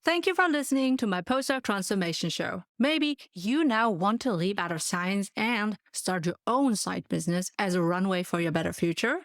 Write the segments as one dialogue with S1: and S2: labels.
S1: Thank you for listening to my Postdoc Transformation show. Maybe you now want to leap out of science and start your own side business as a runway for your better future?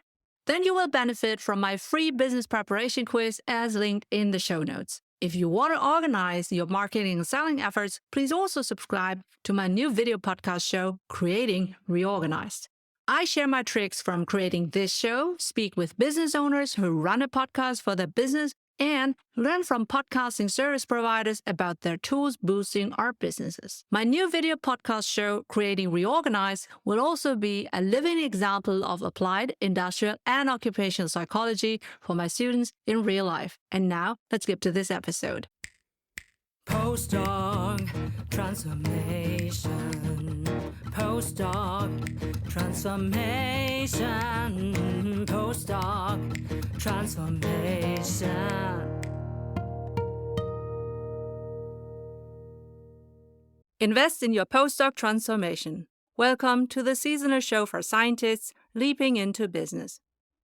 S1: Then you will benefit from my free business preparation quiz as linked in the show notes. If you want to organize your marketing and selling efforts, please also subscribe to my new video podcast show, Creating Reorganized. I share my tricks from creating this show, speak with business owners who run a podcast for their business, and learn from podcasting service providers about their tools boosting our businesses. My new video podcast show, Creating Reorganized, will also be a living example of applied industrial and occupational psychology for my students in real life. And now, let's get to this episode. Postdoc Transformation. Postdoc Transformation. Postdoc Transformation. Invest in your postdoc transformation. Welcome to the seasonal show for scientists leaping into business.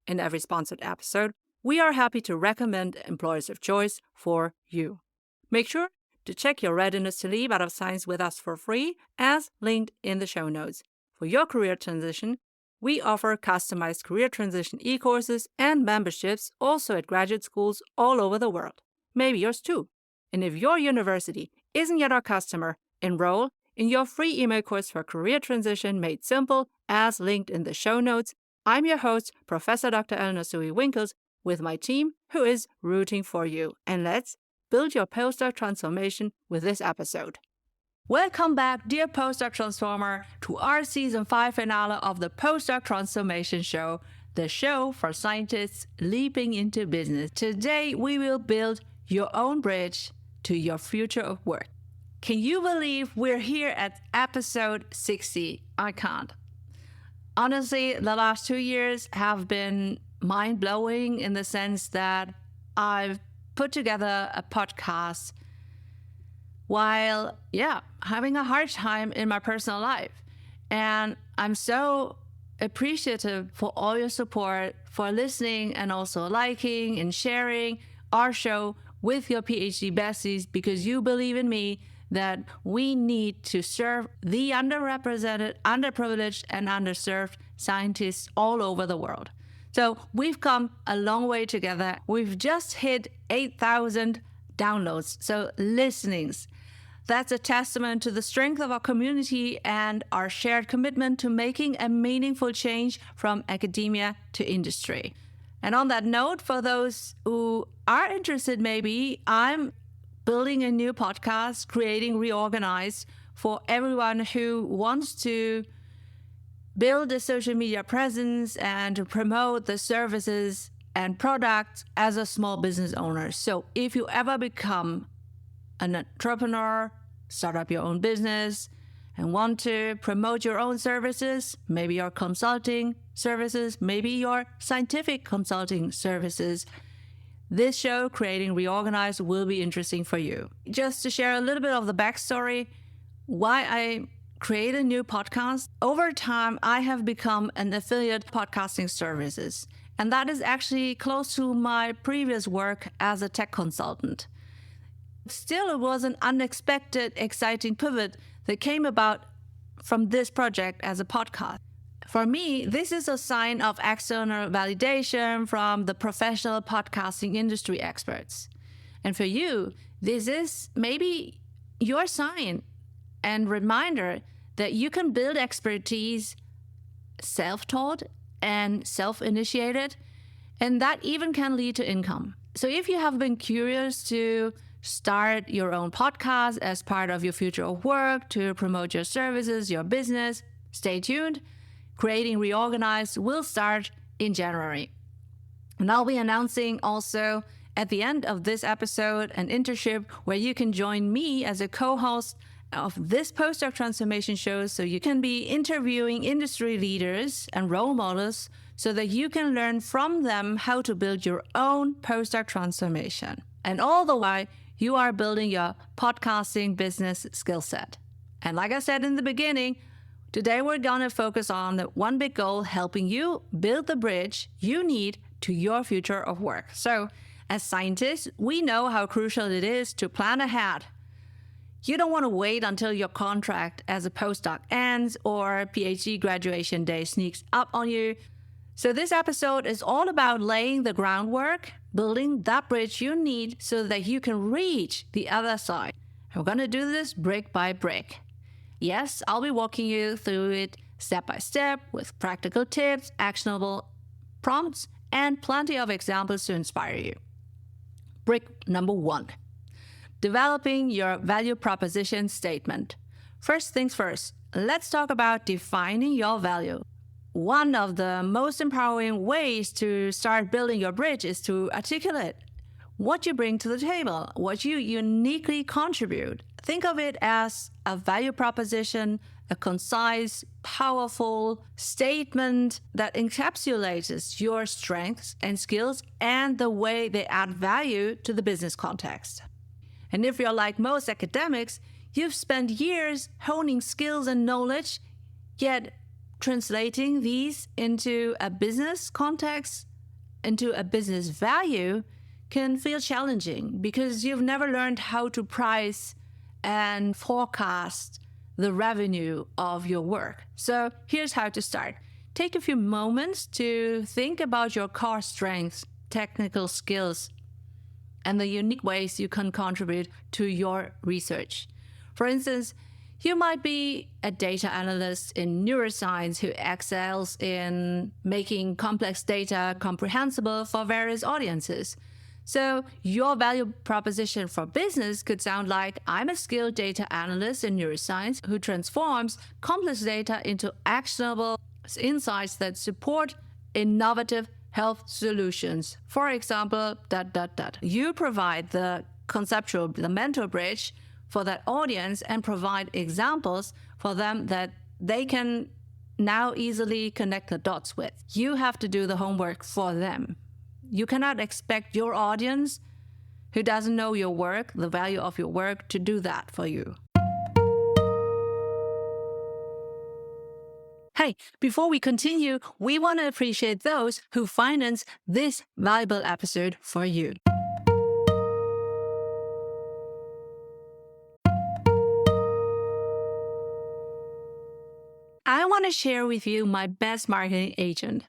S1: In every sponsored episode, we are happy to recommend employers of choice for you. Make sure to check your readiness to leap out of science with us for free, as linked in the show notes. For your career transition, we offer customized career transition e-courses and memberships also at graduate schools all over the world. Maybe yours too. And if your university isn't yet our customer, enroll in your free email course for career transition made simple, as linked in the show notes. I'm your host, Professor Dr. Eleanor Soei-Winkels, with my team who is rooting for you. And let's build your postdoc transformation with this episode. Welcome back, dear postdoc transformer, to our Season 5 finale of the Postdoc Transformation Show, the show for scientists leaping into business. Today, we will build your own bridge to your future of work. Can you believe we're here at episode 60? I can't. Honestly, the last 2 years have been mind-blowing in the sense that I've put together a podcast while, having a hard time in my personal life. And I'm so appreciative for all your support, for listening and also liking and sharing our show with your PhD besties, because you believe in me that we need to serve the underrepresented, underprivileged, and underserved scientists all over the world. So we've come a long way together. We've just hit 8,000 downloads, so listenings. That's a testament to the strength of our community and our shared commitment to making a meaningful change from academia to industry. And on that note, for those who are interested, maybe, I'm building a new podcast, Creating Reorganized, for everyone who wants to build a social media presence and to promote the services and products as a small business owner. So if you ever become an entrepreneur, start up your own business, and want to promote your own services, maybe your consulting services, maybe your scientific consulting services, this show, Creating Reorganized, will be interesting for you. Just to share a little bit of the backstory, why I create a new podcast. Over time, I have become an affiliate podcasting services, and that is actually close to my previous work as a tech consultant. Still, it was an unexpected, exciting pivot that came about from this project as a podcast. For me, this is a sign of external validation from the professional podcasting industry experts. And for you, this is maybe your sign and reminder that you can build expertise self-taught and self-initiated, and that even can lead to income. So if you have been curious to start your own podcast as part of your future of work to promote your services, your business, stay tuned. Creating Reorganized will start in January. And I'll be announcing also at the end of this episode an internship where you can join me as a co-host of this postdoc transformation show, so you can be interviewing industry leaders and role models so that you can learn from them how to build your own postdoc transformation. And all the while, you are building your podcasting business skill set. And like I said in the beginning, today we're going to focus on the one big goal, helping you build the bridge you need to your future of work. So As scientists, we know how crucial it is to plan ahead. You don't want to wait until your contract as a postdoc ends or PhD graduation day sneaks up on you. So this episode is all about laying the groundwork, building that bridge you need so that you can reach the other side. We're going to do this brick by brick. Yes, I'll be walking you through it step by step with practical tips, actionable prompts, and plenty of examples to inspire you. Brick number 1. Developing your value proposition statement. First things first, let's talk about defining your value. One of the most empowering ways to start building your bridge is to articulate what you bring to the table, what you uniquely contribute. Think of it as a value proposition, a concise, powerful statement that encapsulates your strengths and skills and the way they add value to the business context. And if you're like most academics, you've spent years honing skills and knowledge, yet translating these into a business context, into a business value, can feel challenging because you've never learned how to price and forecast the revenue of your work. So here's how to start. Take a few moments to think about your core strengths, technical skills, and the unique ways you can contribute to your research. For instance, you might be a data analyst in neuroscience who excels in making complex data comprehensible for various audiences. So your value proposition for business could sound like, I'm a skilled data analyst in neuroscience who transforms complex data into actionable insights that support innovative health solutions. For example, ... You provide the conceptual, the mental bridge for that audience and provide examples for them that they can now easily connect the dots with. You have to do the homework for them. You cannot expect your audience who doesn't know your work, the value of your work, to do that for you. Hey, before we continue, we want to appreciate those who finance this valuable episode for you. I want to share with you my best marketing agent.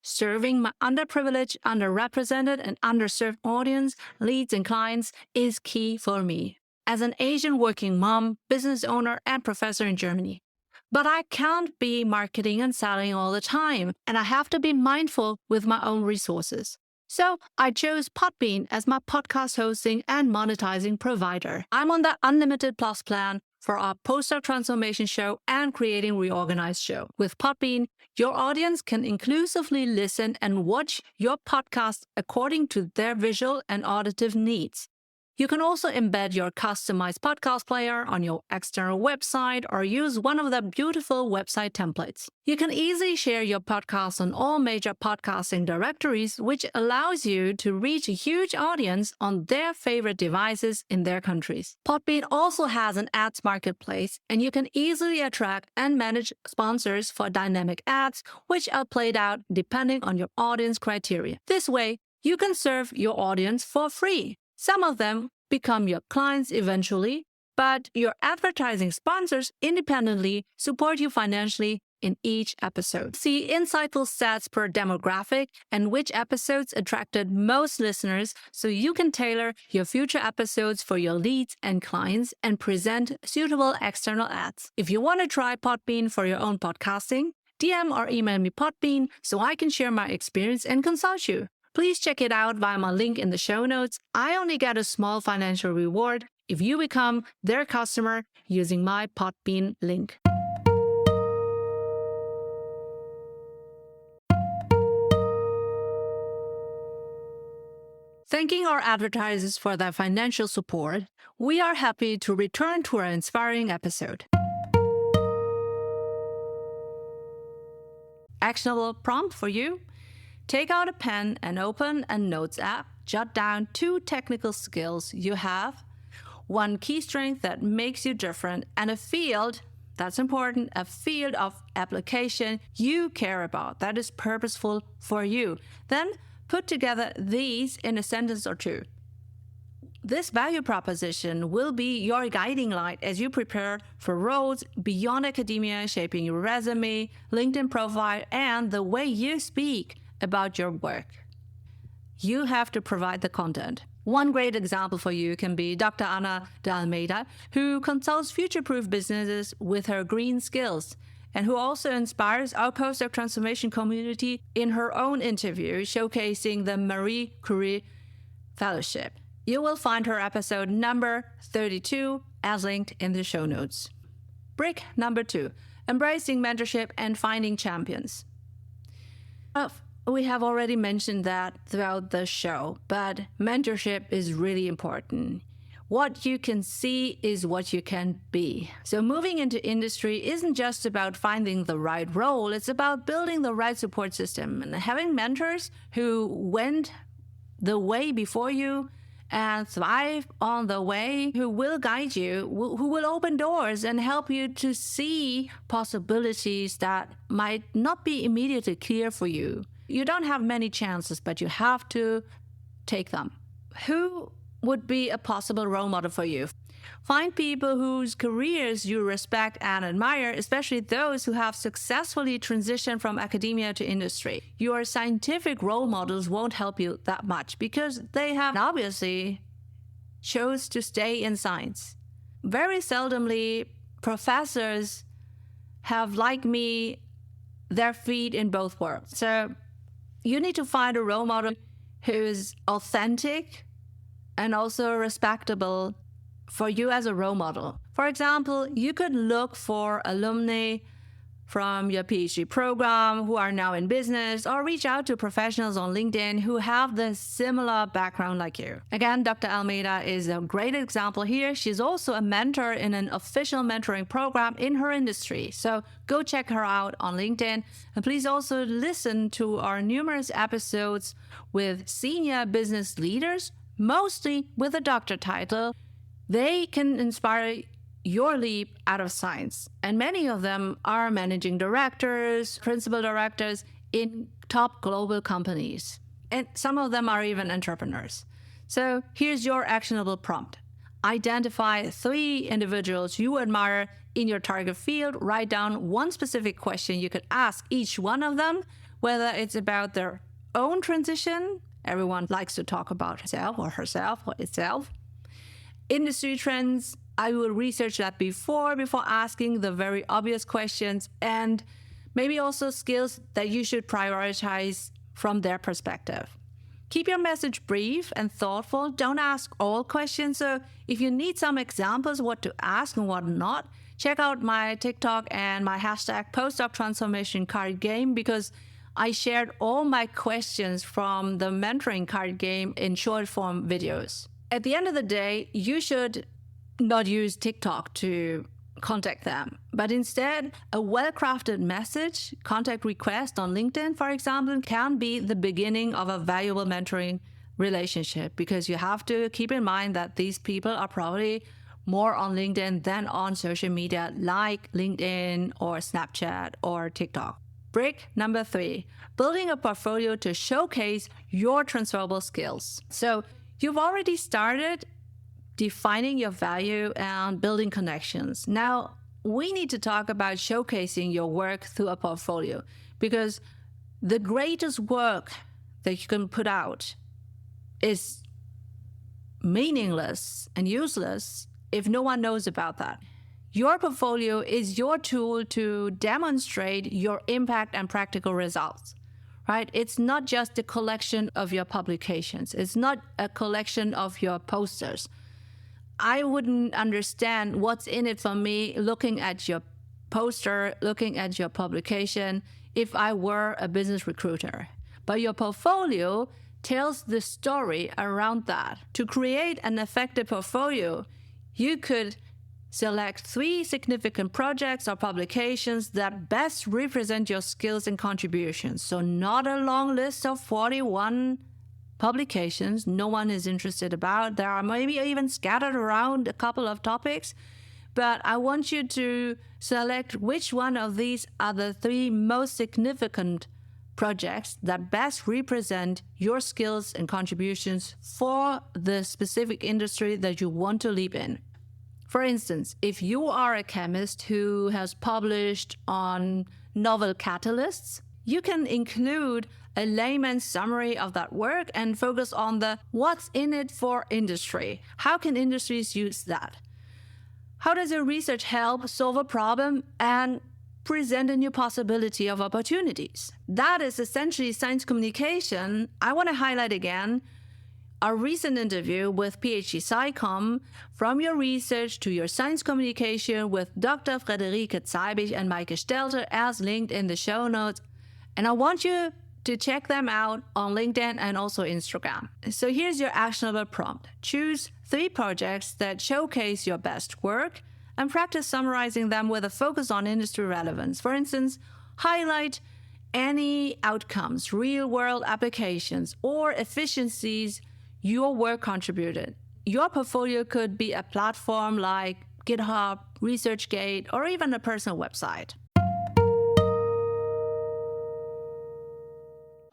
S1: Serving my underprivileged, underrepresented, and underserved audience, leads, and clients is key for me as an Asian working mom, business owner, and professor in Germany. But I can't be marketing and selling all the time, and I have to be mindful with my own resources. So I chose Podbean as my podcast hosting and monetizing provider. I'm on the Unlimited Plus plan for our PostdocTransformation show and Creating Reorganized show. With Podbean, your audience can inclusively listen and watch your podcast according to their visual and auditive needs. You can also embed your customized podcast player on your external website or use one of the beautiful website templates. You can easily share your podcast on all major podcasting directories, which allows you to reach a huge audience on their favorite devices in their countries. Podbean also has an ads marketplace, and you can easily attract and manage sponsors for dynamic ads, which are played out depending on your audience criteria. This way, you can serve your audience for free. Some of them become your clients eventually, but your advertising sponsors independently support you financially in each episode. See insightful stats per demographic and which episodes attracted most listeners so you can tailor your future episodes for your leads and clients and present suitable external ads. If you want to try Podbean for your own podcasting, DM or email me Podbean so I can share my experience and consult you. Please check it out via my link in the show notes. I only get a small financial reward if you become their customer using my Podbean link. Thanking our advertisers for their financial support, we are happy to return to our inspiring episode. Actionable prompt for you. Take out a pen and open a notes app. Jot down 2 technical skills you have, 1 key strength that makes you different, and a field, that's important, a field of application you care about that is purposeful for you. Then Put together these in a sentence or two. This value proposition will be your guiding light as you prepare for roles beyond academia, shaping your resume, LinkedIn profile, and the way you speak about your work. You have to provide the content. One great example for you can be Dr. Ana de Almeida, who consults future-proof businesses with her green skills, and who also inspires our postdoc transformation community in her own interview showcasing the Marie Curie Fellowship. You will find her episode number 32 as linked in the show notes. Brick number 2, embracing mentorship and finding champions. We have already mentioned that throughout the show, but mentorship is really important. What you can see is what you can be. So moving into industry isn't just about finding the right role, it's about building the right support system and having mentors who went the way before you and thrive on the way, who will guide you, who will open doors and help you to see possibilities that might not be immediately clear for you. You don't have many chances, but you have to take them. Who would be a possible role model for you? Find people whose careers you respect and admire, especially those who have successfully transitioned from academia to industry. Your scientific role models won't help you that much because they have obviously chose to stay in science. Very seldomly, professors have, like me, their feet in both worlds. So you need to find a role model who is authentic and also respectable for you as a role model. For example, you could look for alumni from your PhD program who are now in business, or reach out to professionals on LinkedIn who have the similar background like you. Again, Dr. Almeida is a great example here. She's also a mentor in an official mentoring program in her industry. So go check her out on LinkedIn. And please also listen to our numerous episodes with senior business leaders, mostly with a doctor title. They can inspire your leap out of science. And many of them are managing directors, principal directors in top global companies. And some of them are even entrepreneurs. So here's your actionable prompt. Identify 3 individuals you admire in your target field. Write down one specific question you could ask each one of them, whether it's about their own transition. Everyone likes to talk about himself or herself or itself. Industry trends, I will research that before asking the very obvious questions, and maybe also skills that you should prioritize from their perspective. Keep your message brief and thoughtful. Don't ask all questions. So if you need some examples what to ask and what not, check out my TikTok and my hashtag PostdocTransformation card game, because I shared all my questions from the mentoring card game in short form videos. At the end of the day, you should not use TikTok to contact them, but instead a well-crafted message, contact request on LinkedIn, for example, can be the beginning of a valuable mentoring relationship, because you have to keep in mind that these people are probably more on LinkedIn than on social media like LinkedIn or Snapchat or TikTok. Brick number 3, building a portfolio to showcase your transferable skills. So you've already started defining your value and building connections. Now, we need to talk about showcasing your work through a portfolio, because the greatest work that you can put out is meaningless and useless if no one knows about that. Your portfolio is your tool to demonstrate your impact and practical results. Right? It's not just a collection of your publications. It's not a collection of your posters. I wouldn't understand what's in it for me looking at your poster, looking at your publication, if I were a business recruiter. But your portfolio tells the story around that. To create an effective portfolio, you could select 3 significant projects or publications that best represent your skills and contributions. So not a long list of 41 publications no one is interested about. There are maybe even scattered around a couple of topics, but I want you to select which one of these are the 3 most significant projects that best represent your skills and contributions for the specific industry that you want to leap in. For instance, if you are a chemist who has published on novel catalysts, you can include a layman's summary of that work and focus on the what's in it for industry. How can industries use that? How does your research help solve a problem and present a new possibility of opportunities? That is essentially science communication. I want to highlight again our recent interview with PhD SciComm, From Your Research to Your Science Communication with Dr. Friederike Zeibig and Maike Stelter, as linked in the show notes. And I want you to check them out on LinkedIn and also Instagram. So here's your actionable prompt. Choose 3 projects that showcase your best work and practice summarizing them with a focus on industry relevance. For instance, highlight any outcomes, real-world applications, or efficiencies your work contributed. Your portfolio could be a platform like GitHub, ResearchGate, or even a personal website.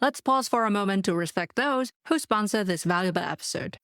S1: Let's pause for a moment to respect those who sponsor this valuable episode.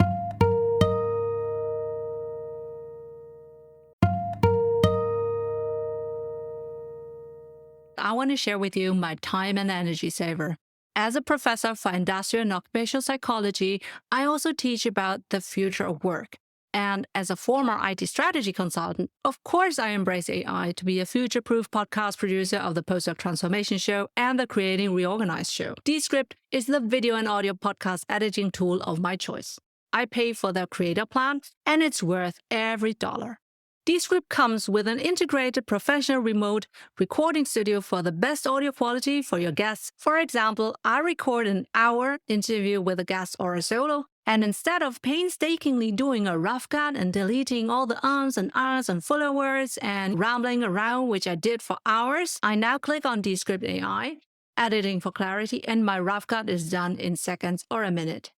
S1: I want to share with you my time and energy saver. As a professor for industrial and occupational psychology, I also teach about the future of work. And as a former IT strategy consultant, of course I embrace AI to be a future-proof podcast producer of the PostdocTransformation show and the Creating Reorganized show. Descript is the video and audio podcast editing tool of my choice. I pay for the creator plan, and it's worth every dollar. Descript comes with an integrated professional remote recording studio for the best audio quality for your guests. For example, I record an hour interview with a guest or a solo, and instead of painstakingly doing a rough cut and deleting all the ums and ahs and filler words and rambling around, which I did for hours, I now click on Descript AI, editing for clarity, and my rough cut is done in seconds or a minute.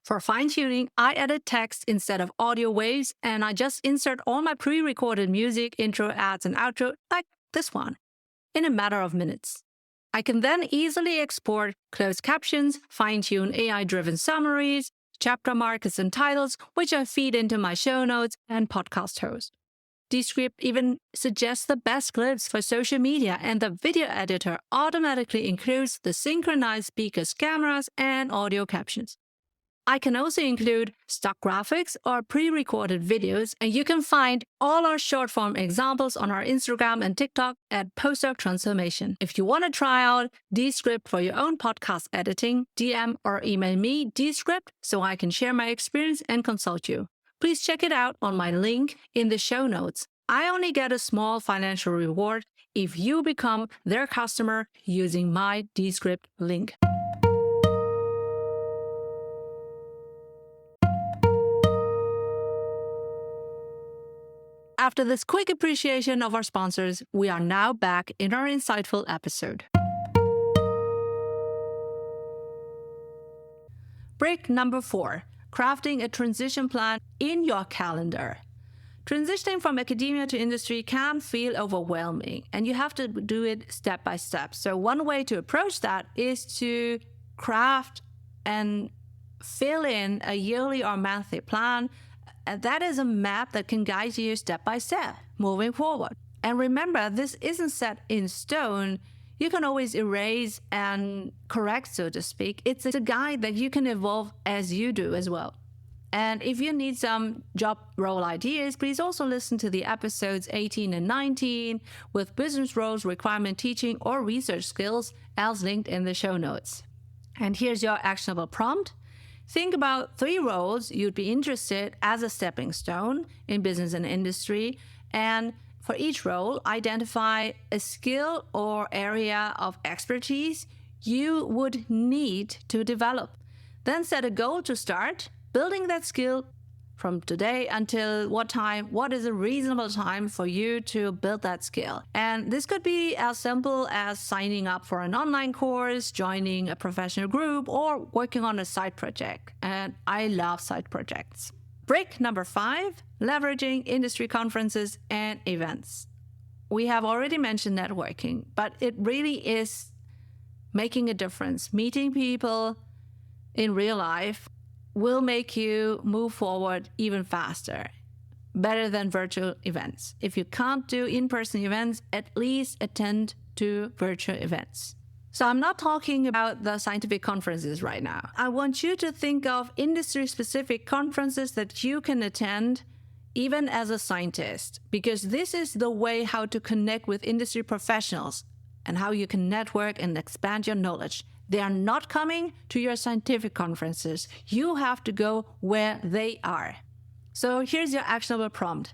S1: For fine-tuning, I edit text instead of audio waves, and I just insert all my pre-recorded music, intro, ads, and outro, like this one, in a matter of minutes. I can then easily export closed captions, fine-tune AI-driven summaries, chapter markers and titles, which I feed into my show notes and podcast host. Descript even suggests the best clips for social media, and the video editor automatically includes the synchronized speakers' cameras and audio captions. I can also include stock graphics or pre-recorded videos, and you can find all our short-form examples on our Instagram and TikTok at PostdocTransformation. If you want to try out Descript for your own podcast editing, DM or email me Descript so I can share my experience and consult you. Please check it out on my link in the show notes. I only get a small financial reward if you become their customer using my Descript link. After this quick appreciation of our sponsors, we are now back in our insightful episode. Break number 4, crafting a transition plan in your calendar. Transitioning from academia to industry can feel overwhelming, and you have to do it step by step. So one way to approach that is to craft and fill in a yearly or monthly plan. And that is a map that can guide you step by step moving forward. And remember, this isn't set in stone. You can always erase and correct, so to speak. It's a guide that you can evolve as you do as well. And if you need some job role ideas, please also listen to the episodes 18 and 19 with business roles, requirement teaching, or research skills, as linked in the show notes. And here's your actionable prompt. Think about 3 roles you'd be interested as a stepping stone in business and industry, and for each role, identify a skill or area of expertise you would need to develop. Then set a goal to start building that skill from today until what is a reasonable time for you to build that skill. And this could be as simple as signing up for an online course, joining a professional group, or working on a side project. And I love side projects. Break number 5, leveraging industry conferences and events. We have already mentioned networking, but it really is making a difference, meeting people in real life will make you move forward even faster, better than virtual events. If you can't do in-person events, at least attend to virtual events. So I'm not talking about the scientific conferences right now. I want you to think of industry-specific conferences that you can attend even as a scientist, because this is the way how to connect with industry professionals and how you can network and expand your knowledge. They are not coming to your scientific conferences. You have to go where they are. So here's your actionable prompt.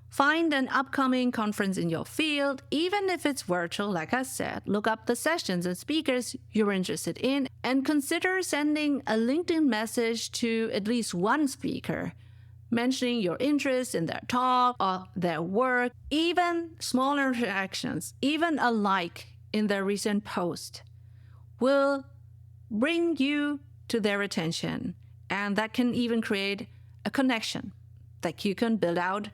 S1: Find an upcoming conference in your field, even if it's virtual, like I said. Look up the sessions and speakers you're interested in, and consider sending a LinkedIn message to at least one speaker, mentioning your interest in their talk or their work. Even small interactions, even a like in their recent post, will bring you to their attention, and that can even create a connection that you can build out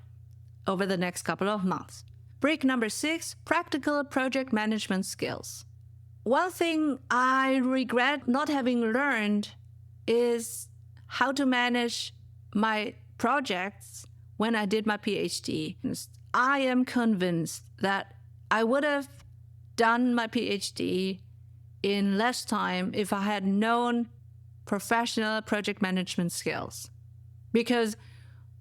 S1: over the next couple of months. Brick number 6, practical project management skills. One thing I regret not having learned is how to manage my projects when I did my PhD. I am convinced that I would have done my PhD in less time if I had known professional project management skills. Because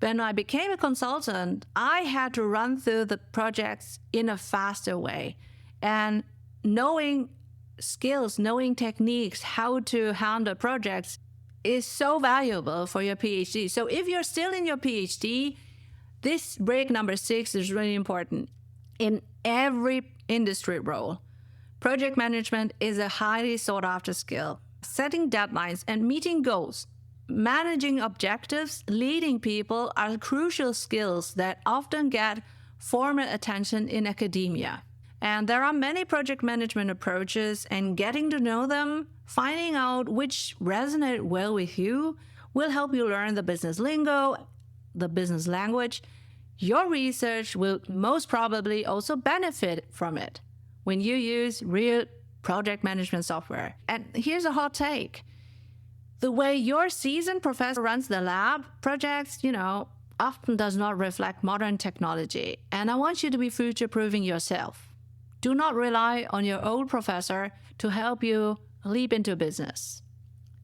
S1: when I became a consultant, I had to run through the projects in a faster way. And knowing skills, knowing techniques, how to handle projects is so valuable for your PhD. So if you're still in your PhD, this break number 6 is really important. In every industry role, project management is a highly sought after skill. Setting deadlines and meeting goals, managing objectives, leading people are crucial skills that often get formal attention in academia. And there are many project management approaches, and getting to know them, finding out which resonate well with you, will help you learn the business lingo, the business language. Your research will most probably also benefit from it when you use real project management software. And here's a hot take. The way your seasoned professor runs the lab projects, often does not reflect modern technology. And I want you to be future-proofing yourself. Do not rely on your old professor to help you leap into business.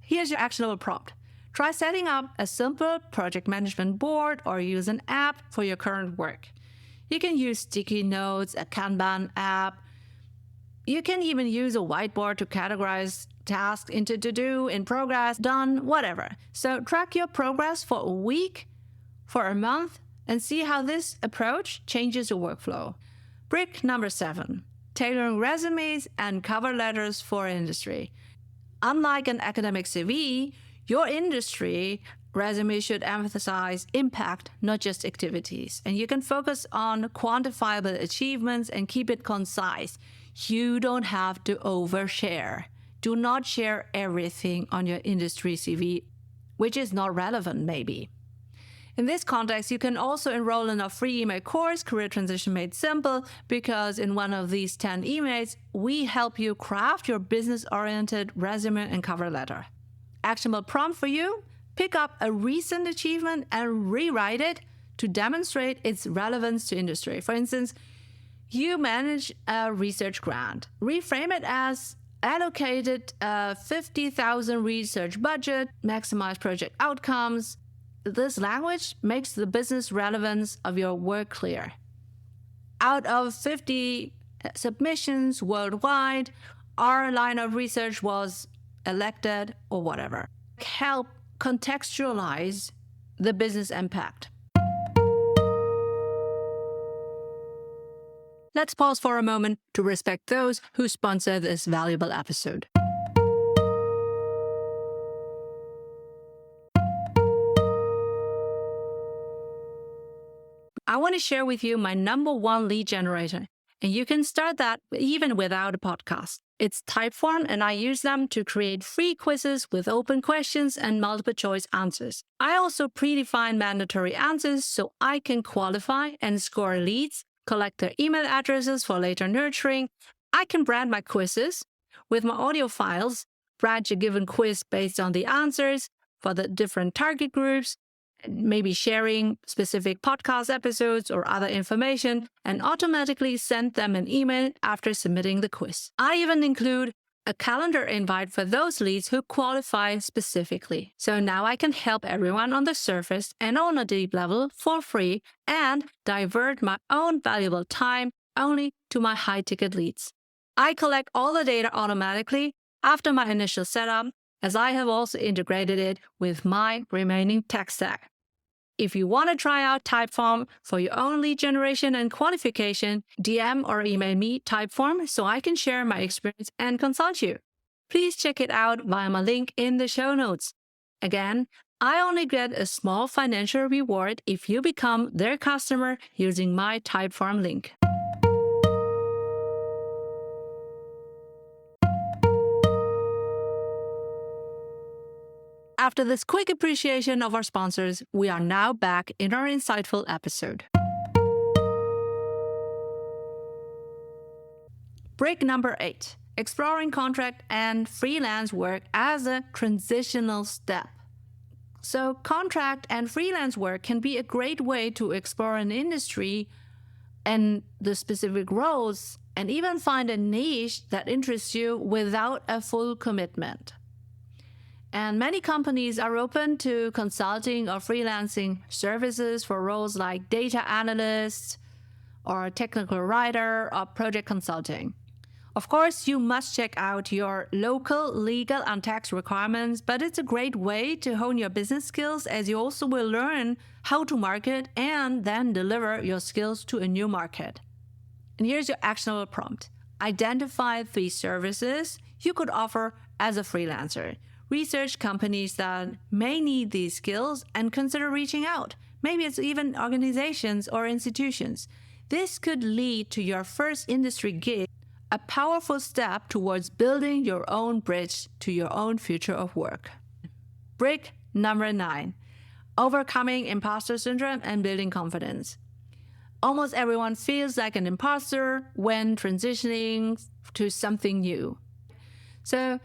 S1: Here's your actionable prompt. Try setting up a simple project management board or use an app for your current work. You can use sticky notes, a Kanban app. You can even use a whiteboard to categorize tasks into to-do, in progress, done, whatever. So track your progress for a week, for a month, and see how this approach changes your workflow. Brick number 7, tailoring resumes and cover letters for industry. Unlike an academic CV, your industry resume should emphasize impact, not just activities. And you can focus on quantifiable achievements and keep it concise. You don't have to overshare. Do not share everything on your industry CV, which is not relevant maybe. In this context, you can also enroll in our free email course, Career Transition Made Simple, because in one of these 10 emails, we help you craft your business-oriented resume and cover letter. Actionable prompt for you: pick up a recent achievement and rewrite it to demonstrate its relevance to industry. For instance, you manage a research grant. Reframe it as allocated 50,000 research budget, maximize project outcomes. This language makes the business relevance of your work clear. Out of 50 submissions worldwide, our line of research was elected or whatever. Help contextualize the business impact. Let's pause for a moment to respect those who sponsor this valuable episode. I want to share with you my number 1 lead generator, and you can start that even without a podcast. It's Typeform, and I use them to create free quizzes with open questions and multiple choice answers. I also predefine mandatory answers so I can qualify and score leads, collect their email addresses for later nurturing. I can brand my quizzes, with my audio files, write a given quiz based on the answers for the different target groups, maybe sharing specific podcast episodes or other information, and automatically send them an email after submitting the quiz. I even include a calendar invite for those leads who qualify specifically. So now I can help everyone on the surface and on a deep level for free and divert my own valuable time only to my high-ticket leads. I collect all the data automatically after my initial setup, as I have also integrated it with my remaining tech stack. If you want to try out Typeform for your own lead generation and qualification, DM or email me Typeform so I can share my experience and consult you. Please check it out via my link in the show notes. Again, I only get a small financial reward if you become their customer using my Typeform link. After this quick appreciation of our sponsors, we are now back in our insightful episode. Break number 8, exploring contract and freelance work as a transitional step. So contract and freelance work can be a great way to explore an industry and the specific roles and even find a niche that interests you without a full commitment. And many companies are open to consulting or freelancing services for roles like data analyst or technical writer or project consulting. Of course, you must check out your local legal and tax requirements, but it's a great way to hone your business skills as you also will learn how to market and then deliver your skills to a new market. And here's your actionable prompt. Identify 3 services you could offer as a freelancer. Research companies that may need these skills and consider reaching out. Maybe it's even organizations or institutions. This could lead to your first industry gig, a powerful step towards building your own bridge to your own future of work. Brick number 9, overcoming imposter syndrome and building confidence. Almost everyone feels like an imposter when transitioning to something new. So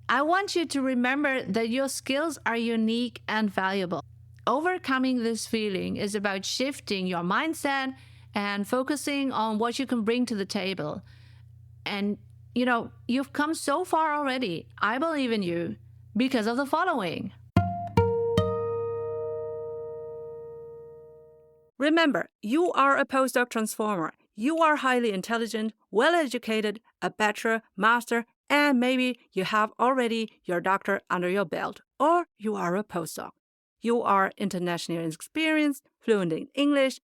S1: I want you to remember that your skills are unique and valuable. Overcoming this feeling is about shifting your mindset and focusing on what you can bring to the table. And, you've come so far already. I believe in you because of the following. Remember, you are a postdoc transformer. You are highly intelligent, well-educated, a bachelor, master, and maybe you have already your doctor under your belt, or you are a postdoc. You are internationally experienced, fluent in English,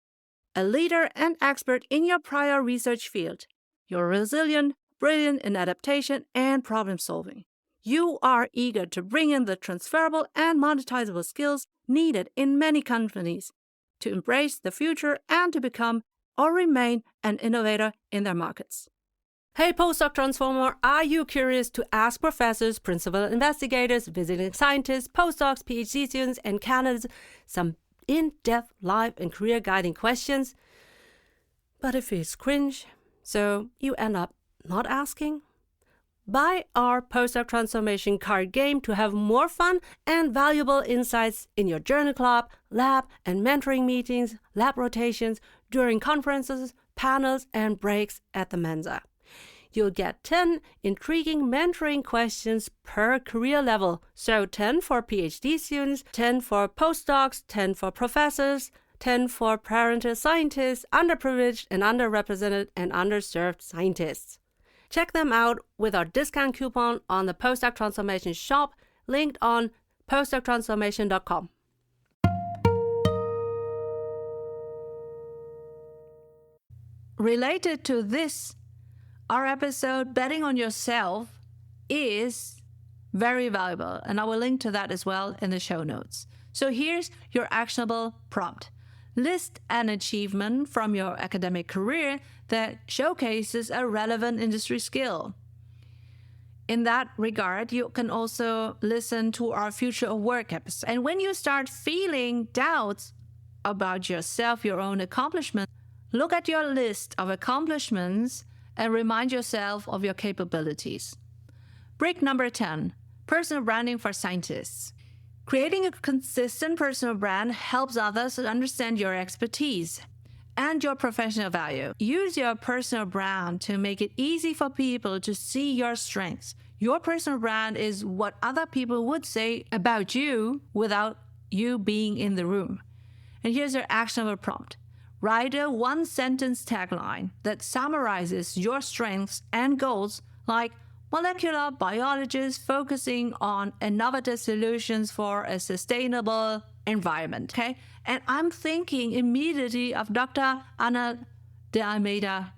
S1: a leader and expert in your prior research field. You're resilient, brilliant in adaptation and problem solving. You are eager to bring in the transferable and monetizable skills needed in many companies to embrace the future and to become or remain an innovator in their markets. Hey postdoc transformer, are you curious to ask professors, principal investigators, visiting scientists, postdocs, PhD students, and candidates some in-depth life and career guiding questions? But it feels cringe, so you end up not asking? Buy our postdoc transformation card game to have more fun and valuable insights in your journal club, lab, and mentoring meetings, lab rotations, during conferences, panels, and breaks at the Mensa. You'll get 10 intriguing mentoring questions per career level. So 10 for PhD students, 10 for postdocs, 10 for professors, 10 for parental scientists, underprivileged and underrepresented and underserved scientists. Check them out with our discount coupon on the Postdoc Transformation shop, linked on postdoctransformation.com. Related to this, our episode, Betting on Yourself, is very valuable, and I will link to that as well in the show notes. So here's your actionable prompt. List an achievement from your academic career that showcases a relevant industry skill. In that regard, you can also listen to our Future of Work episode. And when you start feeling doubts about yourself, your own accomplishments, look at your list of accomplishments and remind yourself of your capabilities. Brick number 10, personal branding for scientists. Creating a consistent personal brand helps others understand your expertise and your professional value. Use your personal brand to make it easy for people to see your strengths. Your personal brand is what other people would say about you without you being in the room. And here's your actionable prompt. Write a one-sentence tagline that summarizes your strengths and goals, like molecular biologist focusing on innovative solutions for a sustainable environment. Okay? And I'm thinking immediately of Dr. Ana de Almeida.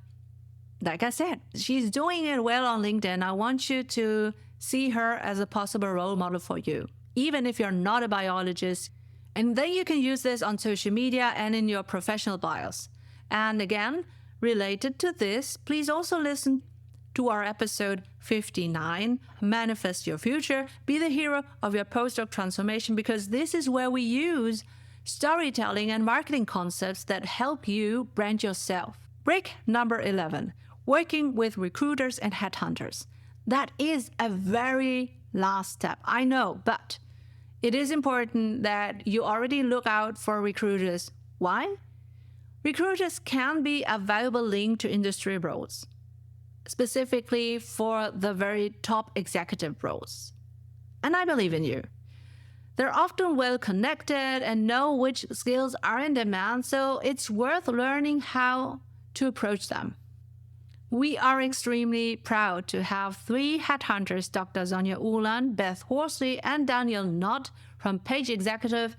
S1: Like I said, she's doing it well on LinkedIn. I want you to see her as a possible role model for you, even if you're not a biologist. And then you can use this on social media and in your professional bios. And again, related to this, please also listen to our episode 59, Manifest Your Future, Be the Hero of Your Postdoc Transformation, because this is where we use storytelling and marketing concepts that help you brand yourself. Brick number 11, working with recruiters and headhunters. That is a very last step, I know, but it is important that you already look out for recruiters. Why? Recruiters can be a valuable link to industry roles, specifically for the very top executive roles. And I believe in you. They're often well connected and know which skills are in demand, so it's worth learning how to approach them. We are extremely proud to have 3 headhunters, Dr. Sonja Uhland, Beth Horsley, and Daniel Knott from Page Executive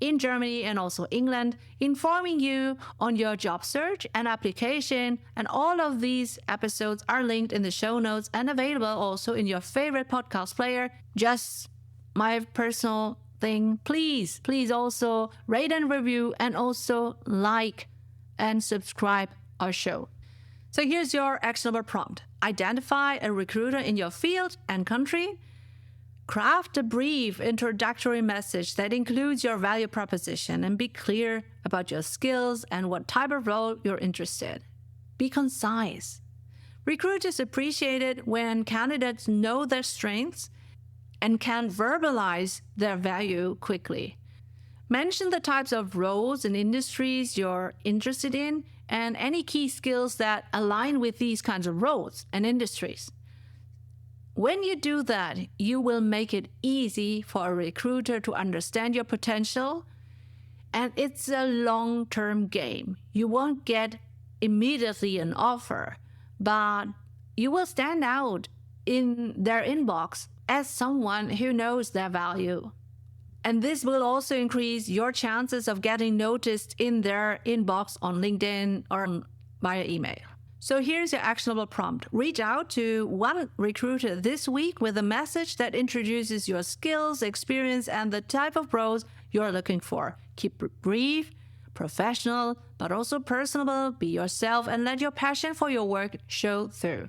S1: in Germany and also England, informing you on your job search and application. And all of these episodes are linked in the show notes and available also in your favorite podcast player. Just my personal thing, please also rate and review and also like and subscribe our show. So here's your actionable prompt. Identify a recruiter in your field and country. Craft a brief introductory message that includes your value proposition and be clear about your skills and what type of role you're interested in. Be concise. Recruiters appreciate it when candidates know their strengths and can verbalize their value quickly. Mention the types of roles and industries you're interested in and any key skills that align with these kinds of roles and industries. When you do that, you will make it easy for a recruiter to understand your potential, and it's a long-term game. You won't get immediately an offer, but you will stand out in their inbox as someone who knows their value. And this will also increase your chances of getting noticed in their inbox on LinkedIn or via email. So here's your actionable prompt. Reach out to one recruiter this week with a message that introduces your skills, experience, and the type of roles you're looking for. Keep it brief, professional, but also personable. Be yourself and let your passion for your work show through.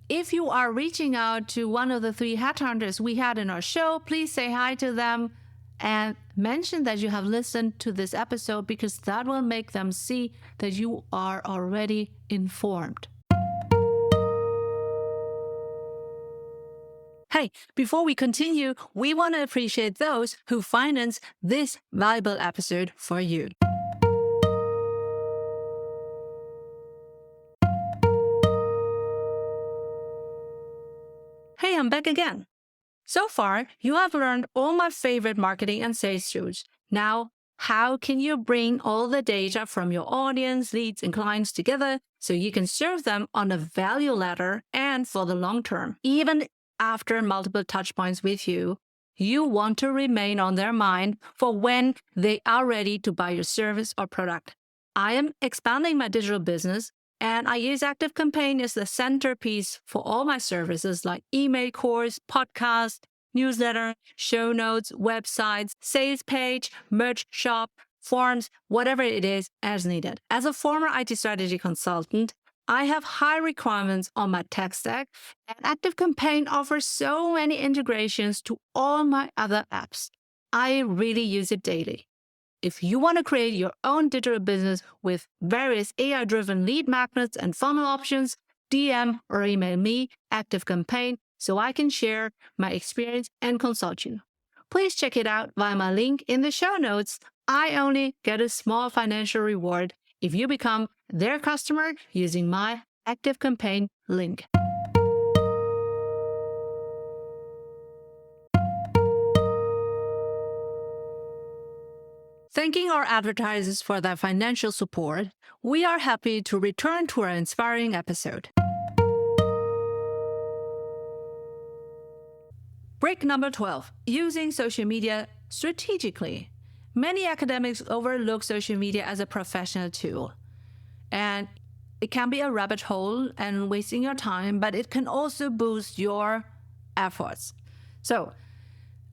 S1: If you are reaching out to one of the 3 headhunters we had in our show, please say hi to them and mention that you have listened to this episode, because that will make them see that you are already informed. Hey, before we continue, we want to appreciate those who finance this valuable episode for you. Hey, I'm back again. So far, you have learned all my favorite marketing and sales tools. Now, how can you bring all the data from your audience, leads, and clients together so you can serve them on a value ladder and for the long term? Even after multiple touchpoints with you, you want to remain on their mind for when they are ready to buy your service or product. I am expanding my digital business, and I use ActiveCampaign as the centerpiece for all my services like email course, podcast, newsletter, show notes, websites, sales page, merch shop, forms, whatever it is as needed. As a former IT strategy consultant, I have high requirements on my tech stack, and ActiveCampaign offers so many integrations to all my other apps. I really use it daily. If you want to create your own digital business with various AI-driven lead magnets and funnel options, DM or email me, ActiveCampaign, so I can share my experience and consult you. Please check it out via my link in the show notes. I only get a small financial reward if you become their customer using my active campaign link. Thanking our advertisers for their financial support, we are happy to return to our inspiring episode. Break number 12, using social media strategically. Many academics overlook social media as a professional tool, and it can be a rabbit hole and wasting your time, but it can also boost your efforts. So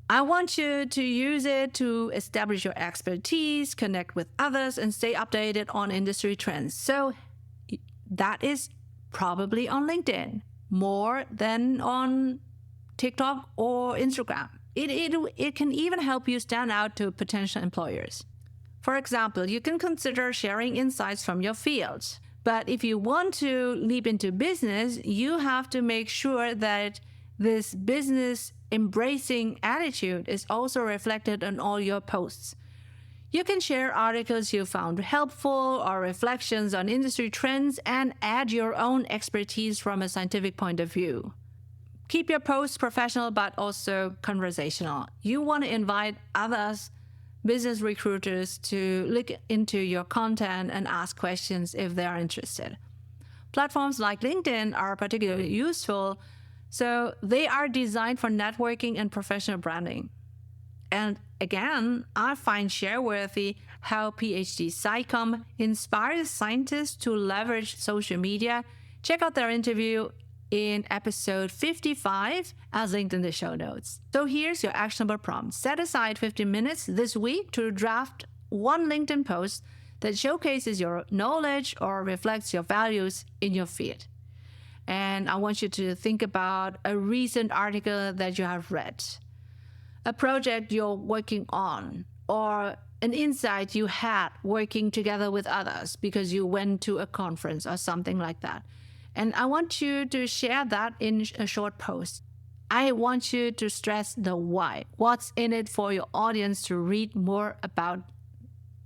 S1: I want you to use it to establish your expertise, connect with others, and stay updated on industry trends. So that is probably on LinkedIn more than on TikTok or Instagram. It can even help you stand out to potential employers. For example, you can consider sharing insights from your field. But if you want to leap into business, you have to make sure that this business embracing attitude is also reflected in all your posts. You can share articles you found helpful or reflections on industry trends and add your own expertise from a scientific point of view. Keep your posts professional but also conversational. You want to invite others, business recruiters, to look into your content and ask questions if they are interested. Platforms like LinkedIn are particularly useful, so they are designed for networking and professional branding. And again, I find shareworthy how PhD SciComm inspires scientists to leverage social media. Check out their interview in episode 55 as linked in the show notes. So here's your actionable prompt. Set aside 15 minutes this week to draft one LinkedIn post that showcases your knowledge or reflects your values in your field. And I want you to think about a recent article that you have read, a project you're working on, or an insight you had working together with others because you went to a conference or something like that. And I want you to share that in a short post. I want you to stress the why. What's in it for your audience to read more about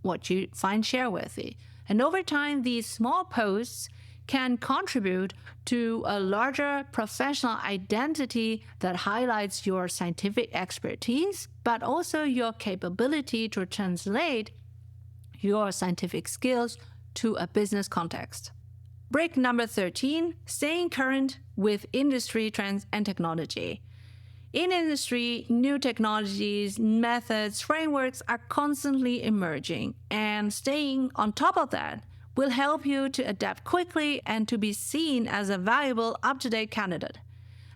S1: what you find shareworthy? And over time, these small posts can contribute to a larger professional identity that highlights your scientific expertise, but also your capability to translate your scientific skills to a business context. Break number 13, staying current with industry trends and technology. In industry, new technologies, methods, frameworks are constantly emerging, and staying on top of that will help you to adapt quickly and to be seen as a valuable, up-to-date candidate.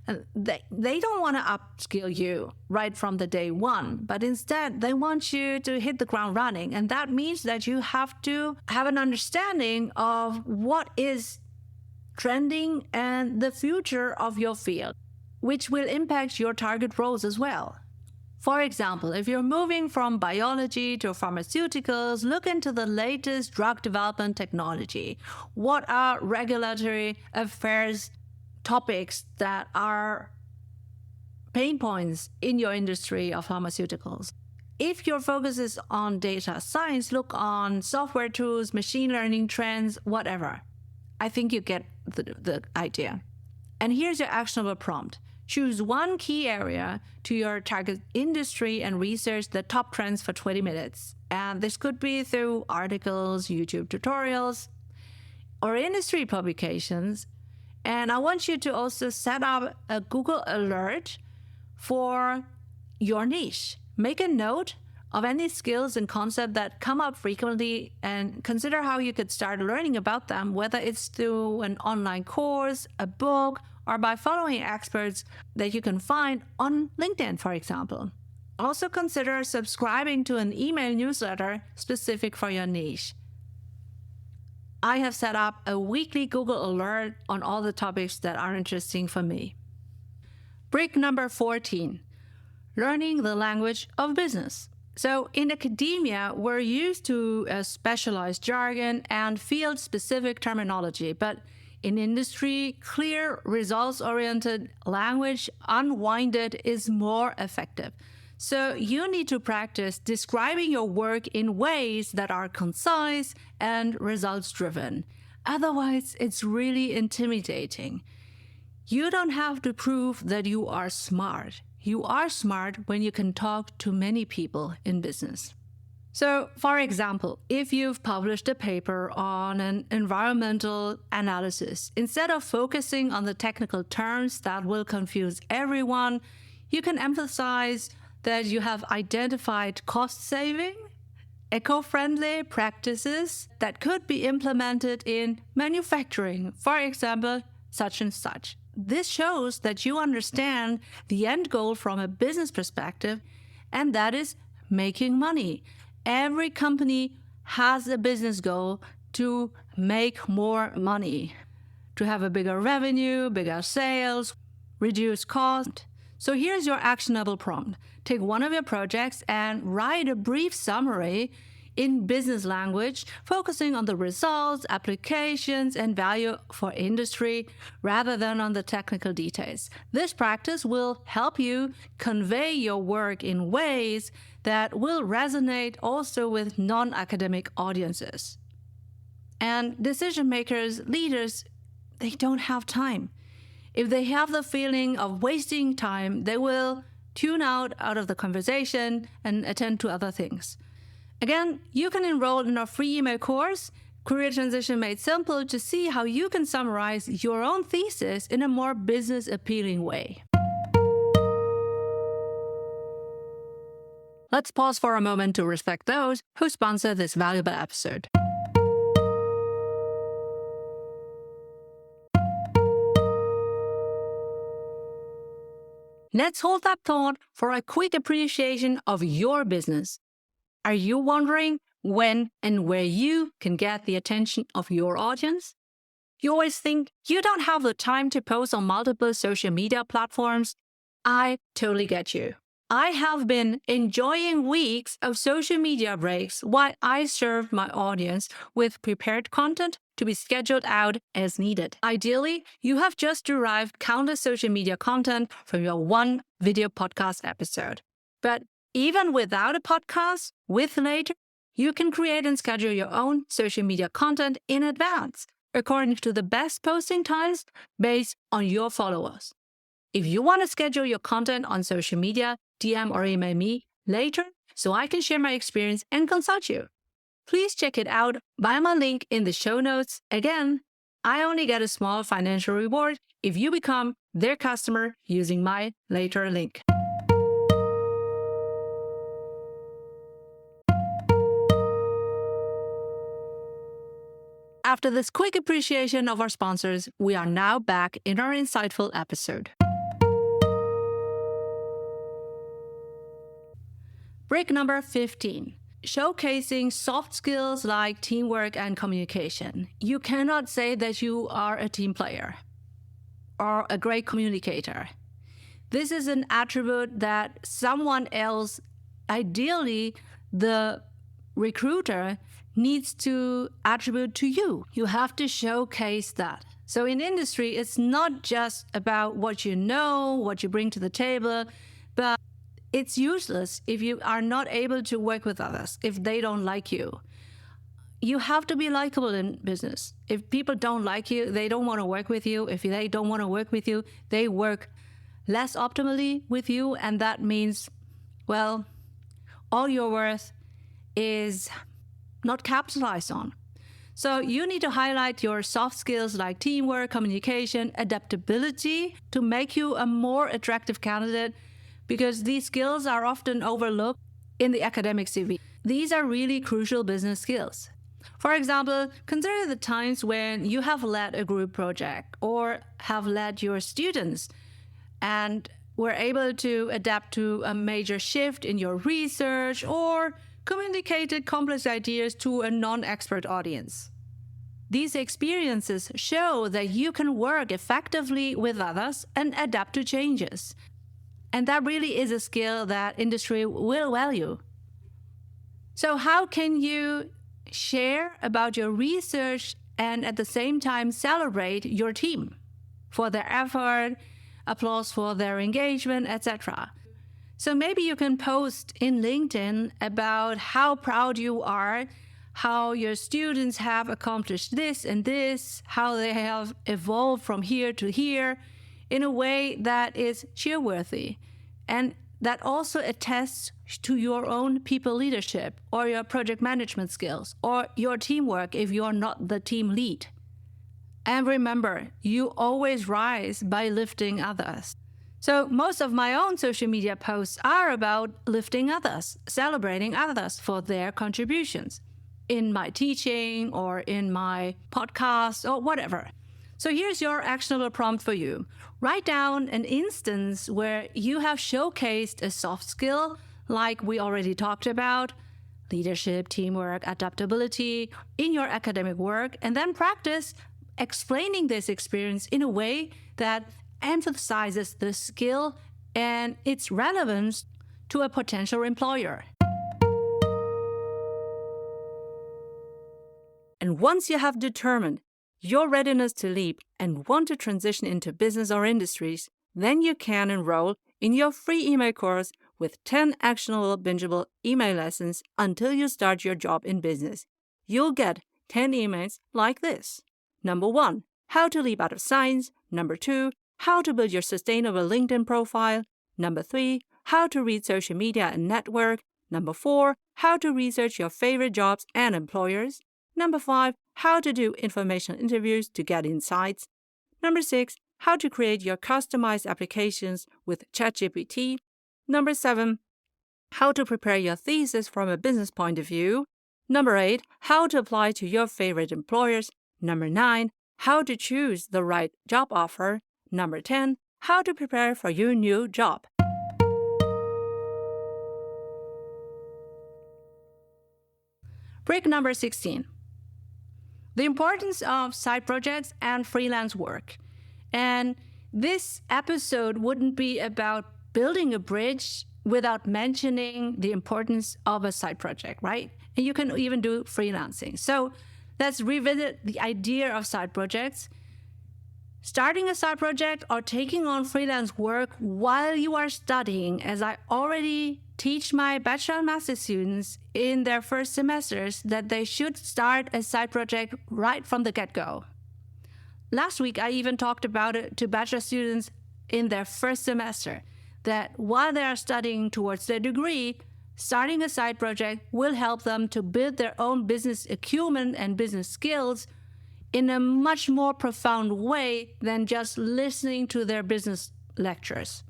S1: And they don't want to upskill you right from the day one, but instead they want you to hit the ground running. And that means that you have to have an understanding of what is trending and the future of your field, which will impact your target roles as well. For example, if you're moving from biology to pharmaceuticals, look into the latest drug development technology. What are regulatory affairs topics that are pain points in your industry of pharmaceuticals? If your focus is on data science, look on software tools, machine learning trends, whatever. I think you get the idea. And here's your actionable prompt. Choose one key area to your target industry and research the top trends for 20 minutes. And this could be through articles, YouTube tutorials, or industry publications. And I want you to also set up a Google alert for your niche. Make a note of any skills and concepts that come up frequently and consider how you could start learning about them, whether it's through an online course, a book, or by following experts that you can find on LinkedIn, for example. Also consider subscribing to an email newsletter specific for your niche. I have set up a weekly Google alert on all the topics that are interesting for me. Break number 14, learning the language of business. So in academia, we're used to a specialized jargon and field-specific terminology, but In industry, clear, results-oriented language, unwinded, is more effective. So you need to practice describing your work in ways that are concise and results-driven. Otherwise, it's really intimidating. You don't have to prove that you are smart. You are smart when you can talk to many people in business. So, for example, if you've published a paper on an environmental analysis, instead of focusing on the technical terms that will confuse everyone, you can emphasize that you have identified cost-saving, eco-friendly practices that could be implemented in manufacturing, for example, such and such. This shows that you understand the end goal from a business perspective, and that is making money. Every company has a business goal to make more money, to have a bigger revenue, bigger sales, reduce cost. So here's your actionable prompt. Take one of your projects and write a brief summary in business language, focusing on the results, applications, and value for industry rather than on the technical details. This practice will help you convey your work in ways that will resonate also with non-academic audiences. And decision makers, leaders, they don't have time. If they have the feeling of wasting time, they will tune out of the conversation and attend to other things. Again, you can enroll in our free email course, Career Transition Made Simple, to see how you can summarize your own thesis in a more business appealing way. Let's pause for a moment to respect those who sponsor this valuable episode. Let's hold that thought for a quick appreciation of your business. Are you wondering when and where you can get the attention of your audience? You always think you don't have the time to post on multiple social media platforms. I totally get you. I have been enjoying weeks of social media breaks while I served my audience with prepared content to be scheduled out as needed. Ideally, you have just derived countless social media content from your one video podcast episode. But even without a podcast, with Later, you can create and schedule your own social media content in advance, according to the best posting times based on your followers. If you want to schedule your content on social media, DM or email me later so I can share my experience and consult you. Please check it out via my link in the show notes. Again, I only get a small financial reward if you become their customer using my Later link. After this quick appreciation of our sponsors, we are now back in our insightful episode. Break number 15. Showcasing soft skills like teamwork and communication. You cannot say that you are a team player or a great communicator. This is an attribute that someone else, ideally the recruiter, needs to attribute to you. You have to showcase that. So in industry, it's not just about what you know, what you bring to the table, but it's useless if you are not able to work with others, if they don't like you. You have to be likable in business. If people don't like you, they don't want to work with you. If they don't want to work with you, they work less optimally with you. And that means, well, all your worth is not capitalized on. So you need to highlight your soft skills like teamwork, communication, adaptability to make you a more attractive candidate, because these skills are often overlooked in the academic CV. These are really crucial business skills. For example, consider the times when you have led a group project or have led your students and were able to adapt to a major shift in your research or communicated complex ideas to a non-expert audience. These experiences show that you can work effectively with others and adapt to changes. And that really is a skill that industry will value. So how can you share about your research and at the same time celebrate your team for their effort, applause for their engagement, etc. So maybe you can post in LinkedIn about how proud you are, how your students have accomplished this and this, how they have evolved from here to here in a way that is cheerworthy and that also attests to your own people leadership or your project management skills or your teamwork if you're not the team lead. And remember, you always rise by lifting others. So most of my own social media posts are about lifting others, celebrating others for their contributions in my teaching or in my podcast or whatever. So here's your actionable prompt for you. Write down an instance where you have showcased a soft skill, like we already talked about, leadership, teamwork, adaptability in your academic work, and then practice explaining this experience in a way that emphasizes the skill and its relevance to a potential employer. And once you have determined your readiness to leap and want to transition into business or industries, then you can enroll in your free email course with 10 actionable, bingeable email lessons until you start your job in business. You'll get 10 emails like this. Number 1, how to leap out of science. Number 2, how to build your sustainable LinkedIn profile. Number 3, how to read social media and network. Number 4, how to research your favorite jobs and employers. Number 5, how to do informational interviews to get insights. Number 6, how to create your customized applications with ChatGPT. Number 7, how to prepare your thesis from a business point of view. Number 8, how to apply to your favorite employers. Number 9, how to choose the right job offer. Number 10, how to prepare for your new job. Brick number 16. The importance of side projects and freelance work. And this episode wouldn't be about building a bridge without mentioning the importance of a side project, right? And you can even do freelancing. So let's revisit the idea of side projects. Starting a side project or taking on freelance work while you are studying, as I already teach my bachelor and master students in their first semesters that they should start a side project right from the get-go. Last week, I even talked about it to bachelor students in their first semester, that while they are studying towards their degree, starting a side project will help them to build their own business acumen and business skills in a much more profound way than just listening to their business lectures.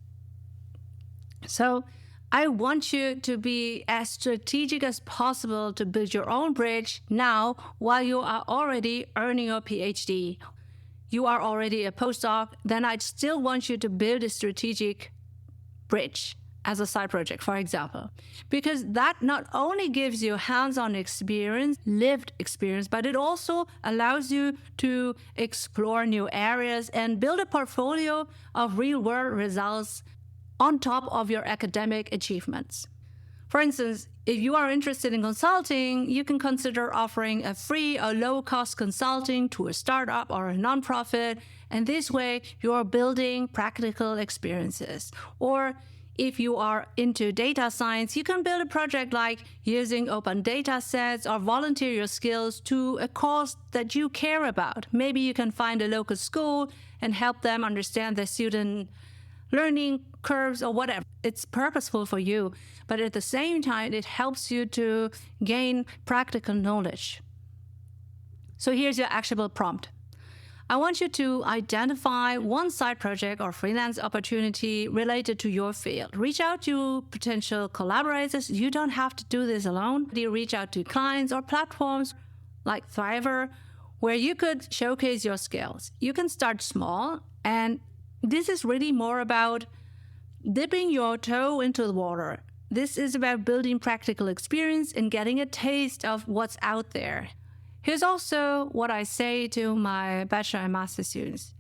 S1: So I want you to be as strategic as possible to build your own bridge now while you are already earning your PhD. You are already a postdoc, then I'd still want you to build a strategic bridge as a side project, for example, because that not only gives you hands-on experience, lived experience, but it also allows you to explore new areas and build a portfolio of real-world results on top of your academic achievements. For instance, if you are interested in consulting, you can consider offering a free or low-cost consulting to a startup or a nonprofit, and this way you are building practical experiences. Or if you are into data science, you can build a project like using open data sets or volunteer your skills to a cause that you care about. Maybe you can find a local school and help them understand their student learning curves or whatever. It's purposeful for you, but at the same time, it helps you to gain practical knowledge. So here's your actionable prompt. I want you to identify one side project or freelance opportunity related to your field. Reach out to potential collaborators. You don't have to do this alone. You reach out to clients or platforms like Thriver, where you could showcase your skills. You can start small, and this is really more about dipping your toe into the water. This is about building practical experience and getting a taste of what's out there. Here's also what I say to my bachelor and master students.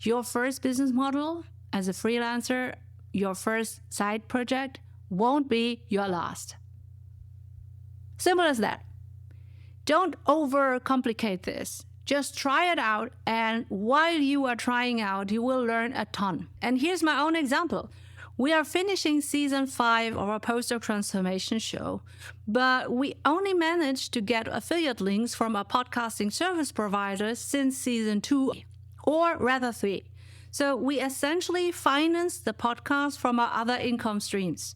S1: Your first business model as a freelancer, your first side project, won't be your last. Simple as that. Don't overcomplicate this. Just try it out, and while you are trying out, you will learn a ton. And here's my own example. We are finishing season 5 of our Postdoc Transformation show, but we only managed to get affiliate links from our podcasting service providers since season 2, or rather 3. So we essentially financed the podcast from our other income streams.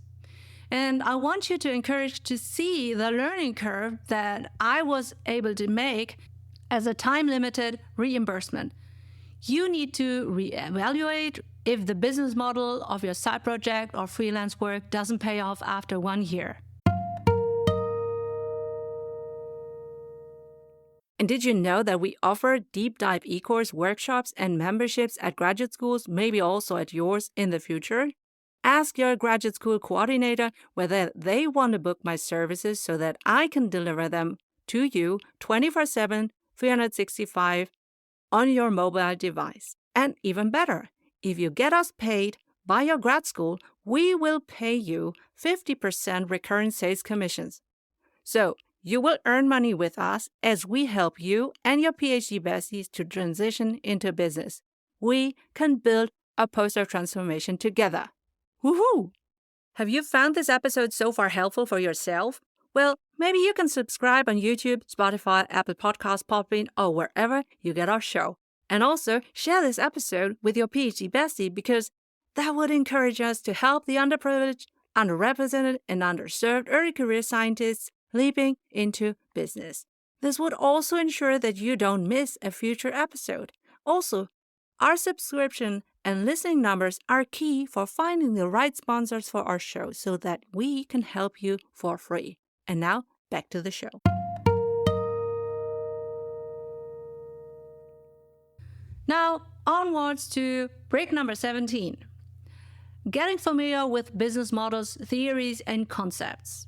S1: And I want you to encourage to see the learning curve that I was able to make as a time-limited reimbursement. You need to reevaluate if the business model of your side project or freelance work doesn't pay off after 1 year. And did you know that we offer deep dive e-course workshops and memberships at graduate schools, maybe also at yours in the future? Ask your graduate school coordinator whether they want to book my services so that I can deliver them to you 24/7, 365 on your mobile device. And even better, if you get us paid by your grad school, we will pay you 50% recurring sales commissions. So you will earn money with us as we help you and your PhD besties to transition into business. We can build a postdoc transformation together. Woohoo! Have you found this episode so far helpful for yourself? Well, maybe you can subscribe on YouTube, Spotify, Apple Podcasts, Podbean, or wherever you get our show. And also share this episode with your PhD bestie because that would encourage us to help the underprivileged, underrepresented, and underserved early career scientists leaping into business. This would also ensure that you don't miss a future episode. Also, our subscription and listening numbers are key for finding the right sponsors for our show so that we can help you for free. And now, back to the show. Now, onwards to break number 17. Getting familiar with business models, theories, and concepts.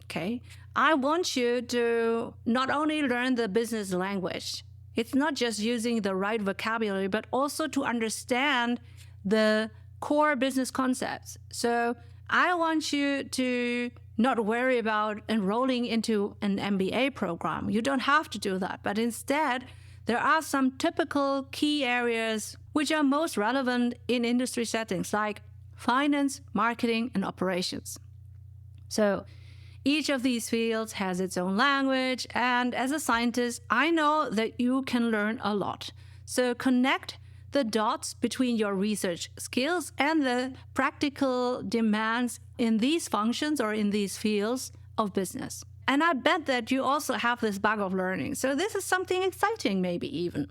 S1: Okay, I want you to not only learn the business language, it's not just using the right vocabulary, but also to understand the core business concepts. So I want you to not worry about enrolling into an MBA program. You don't have to do that, but instead, there are some typical key areas which are most relevant in industry settings like finance, marketing, and operations. So each of these fields has its own language, and as a scientist, I know that you can learn a lot. So connect the dots between your research skills and the practical demands in these functions or in these fields of business. And I bet that you also have this bug of learning. So this is something exciting, maybe even.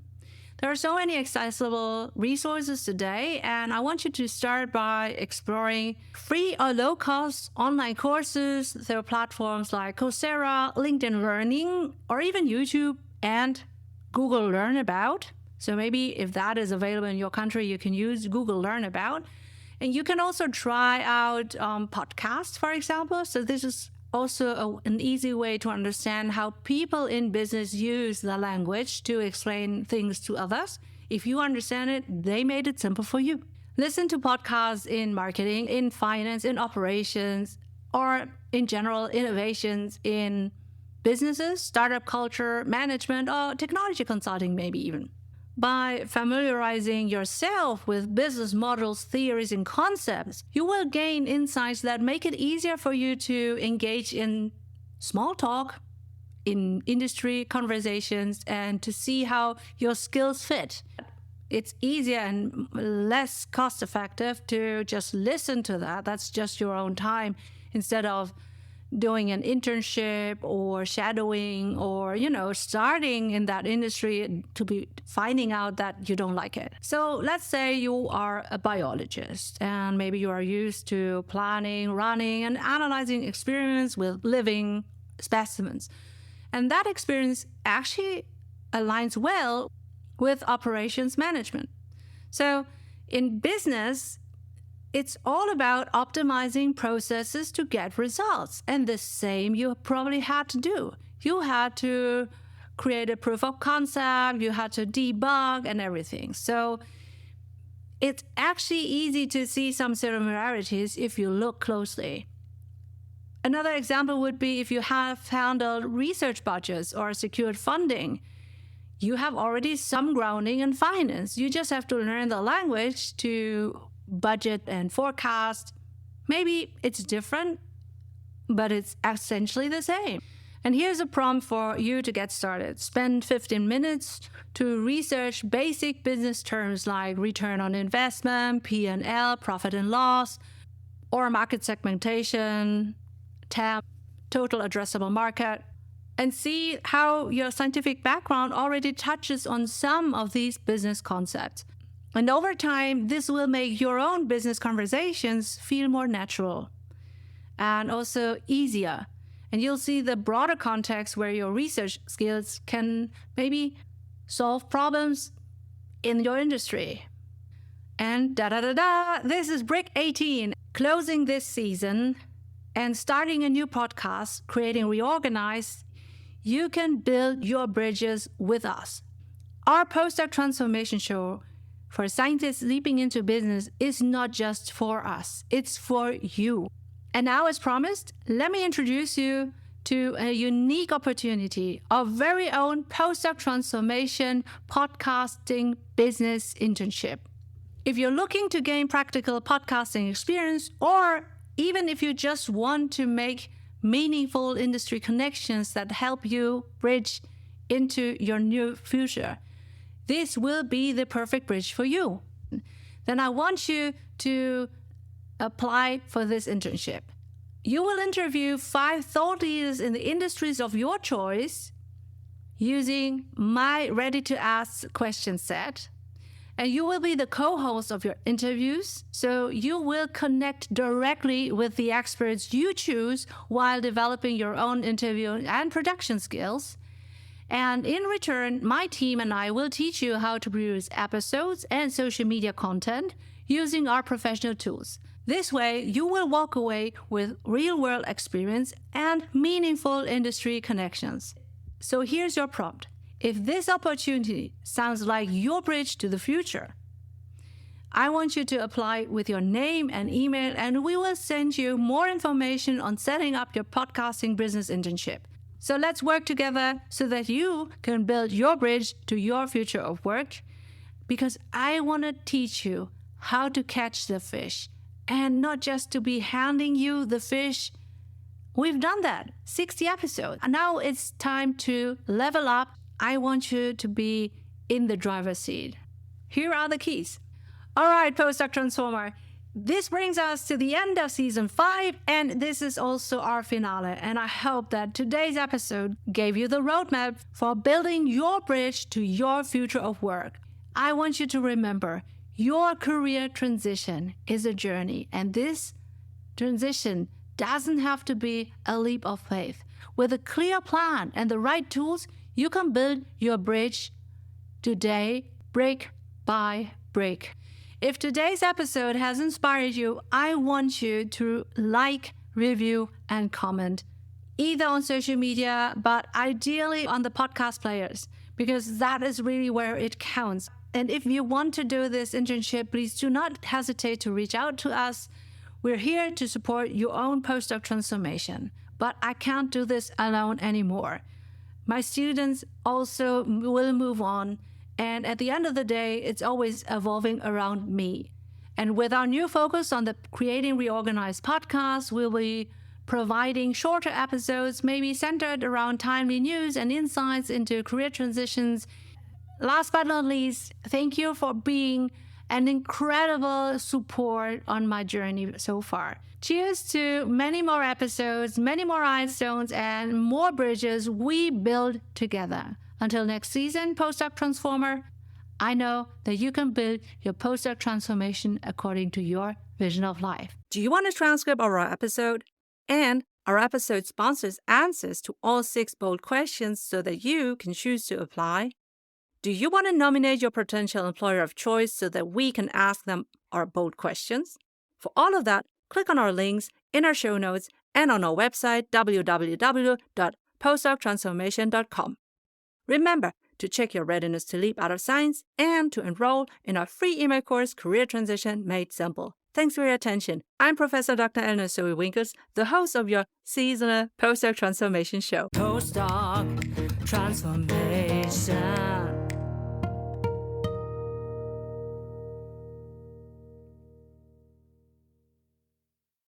S1: There are so many accessible resources today, and I want you to start by exploring free or low-cost online courses through platforms like Coursera, LinkedIn Learning, or even YouTube and Google Learn About. So maybe if that is available in your country, you can use Google Learn About. And you can also try out podcasts, for example. So this is also an easy way to understand how people in business use the language to explain things to others. If you understand it, they made it simple for you. Listen to podcasts in marketing, in finance, in operations, or in general innovations in businesses, startup culture, management, or technology consulting maybe even. By familiarizing yourself with business models, theories, and concepts, you will gain insights that make it easier for you to engage in small talk, in industry conversations, and to see how your skills fit. It's easier and less cost-effective to just listen to that. That's just your own time instead of doing an internship or shadowing or, starting in that industry to be finding out that you don't like it. So let's say you are a biologist and maybe you are used to planning, running, and analyzing experiments with living specimens. And that experience actually aligns well with operations management. So in business, it's all about optimizing processes to get results. And the same you probably had to do. You had to create a proof of concept, you had to debug and everything. So it's actually easy to see some similarities if you look closely. Another example would be if you have handled research budgets or secured funding. You have already some grounding in finance. You just have to learn the language to budget and forecast. Maybe it's different, but it's essentially the same. And here's a prompt for you to get started. Spend 15 minutes to research basic business terms like return on investment, P&L, profit and loss, or market segmentation, TAM, total addressable market, and see how your scientific background already touches on some of these business concepts. And over time, this will make your own business conversations feel more natural and also easier. And you'll see the broader context where your research skills can maybe solve problems in your industry. And this is Brick 18, closing this season and starting a new podcast, Creating Reorganized. You can build your bridges with us. Our Postdoc Transformation show for scientists leaping into business is not just for us, it's for you. And now, as promised, let me introduce you to a unique opportunity, our very own Postdoc Transformation podcasting business internship. If you're looking to gain practical podcasting experience, or even if you just want to make meaningful industry connections that help you bridge into your new future, this will be the perfect bridge for you. Then I want you to apply for this internship. You will interview 5 thought leaders in the industries of your choice using my ready-to-ask question set. And you will be the co-host of your interviews, so you will connect directly with the experts you choose while developing your own interview and production skills. And in return, my team and I will teach you how to produce episodes and social media content using our professional tools. This way, you will walk away with real-world experience and meaningful industry connections. So here's your prompt. If this opportunity sounds like your bridge to the future, I want you to apply with your name and email, and we will send you more information on setting up your podcasting business internship. So let's work together so that you can build your bridge to your future of work, because I want to teach you how to catch the fish and not just to be handing you the fish. We've done that, 60 episodes. And now it's time to level up. I want you to be in the driver's seat. Here are the keys. All right, Postdoc Transformer. This brings us to the end of season 5, and this is also our finale. And I hope that today's episode gave you the roadmap for building your bridge to your future of work. I want you to remember, your career transition is a journey, and this transition doesn't have to be a leap of faith. With a clear plan and the right tools, you can build your bridge today, brick by brick. If today's episode has inspired you, I want you to like, review, and comment, either on social media, but ideally on the podcast players, because that is really where it counts. And if you want to do this internship, please do not hesitate to reach out to us. We're here to support your own postdoc transformation, but I can't do this alone anymore. My students also will move on, and at the end of the day, it's always evolving around me. And with our new focus on the Creating Reorganized podcast, we'll be providing shorter episodes, maybe centered around timely news and insights into career transitions. Last but not least, thank you for being an incredible support on my journey so far. Cheers to many more episodes, many more milestones, and more bridges we build together. Until next season, Postdoc Transformer, I know that you can build your postdoc transformation according to your vision of life. Do you want a transcript of our episode? And our episode sponsors answers to all 6 bold questions so that you can choose to apply. Do you want to nominate your potential employer of choice so that we can ask them our bold questions? For all of that, click on our links in our show notes and on our website, www.postdoctransformation.com. Remember to check your readiness to leap out of science and to enroll in our free email course, Career Transition Made Simple. Thanks for your attention. I'm Professor Dr. Eleanor Soei-Winkels, the host of your seasonal Postdoc Transformation show. Postdoc PostdocTransformation.